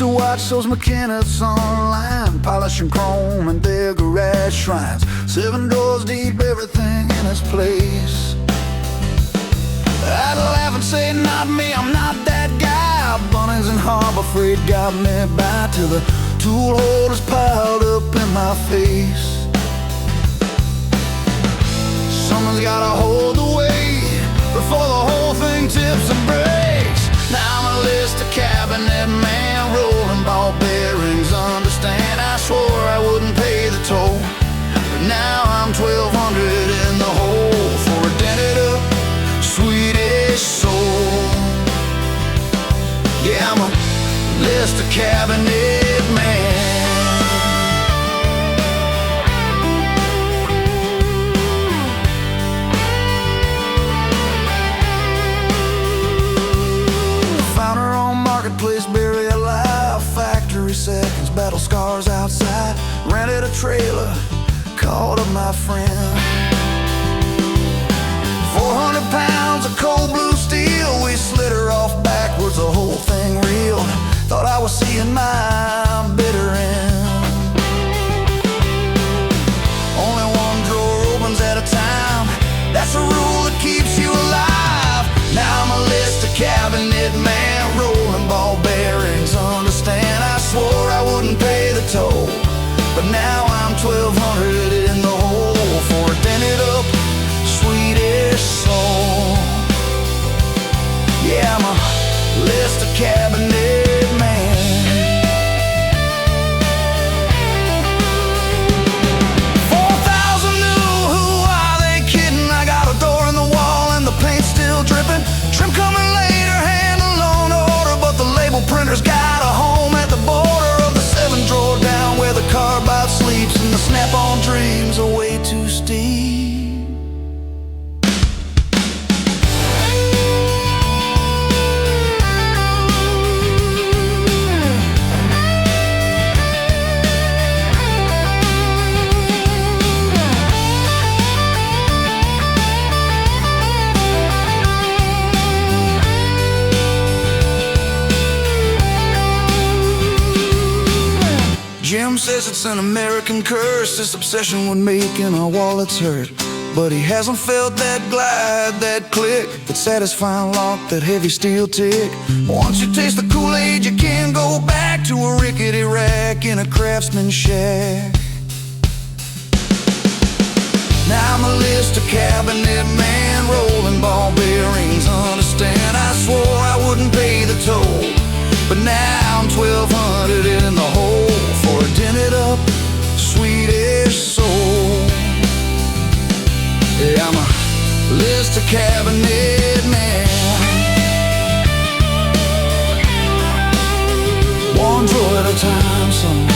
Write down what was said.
to watch those mechanics online, polishing chrome in their garage shrines. 7 drawers deep, everything in its place. I'd laugh and say, not me, I'm not that guy. Bunnings and Harbor Freight got me by, till the tool holders piled up in my face. Someone's gotta hold the weight before the whole thing tips and breaks. Now I'm a Lista Cabinet Man, rolling ball bearings, understand. I swore I wouldn't pay the toll, but now I'm 1,200 in the hole for a dented up Swedish soul. Yeah, I'm a Lista Cabinet Man. Marketplace, bury alive, factory seconds, battle scars outside. Rented a trailer, called up my friend. 400 pounds of cold blue steel, we slid her off backwards, the whole thing reeled. Thought I was seeing my bitter end. Only one drawer opens at a time, that's a rule that keeps you alive. Now I'm a Lista Cabinet Man, rolling ball bearings, understand. I swore I wouldn't pay the toll, but now I'm 1,200 in the hole for a dented up Swedish soul. Yeah, I'm a Lista Cabinet Man. 4,000 new, who are they kidding? I got a door in the wall and the paint's still dripping. Trim coming later, handle on order, but the label printer's got a home at the border of the 7 drawer down where the carbide sleeps, and the snap-on dreams are way too steep. Jim says it's an American curse, this obsession with making our wallets hurt. But he hasn't felt that glide, that click, that satisfying lock, that heavy steel tick. Once you taste the Kool-Aid, you can't go back to a rickety rack in a craftsman shack. Now I'm a Lista Cabinet Man, rolling ball bearings, understand. I swore I wouldn't pay the toll, but now I'm 1,200 in the hole for a dented up Swedish soul. Yeah, I'm a Lista Cabinet Man. 1 drawer at a time, son.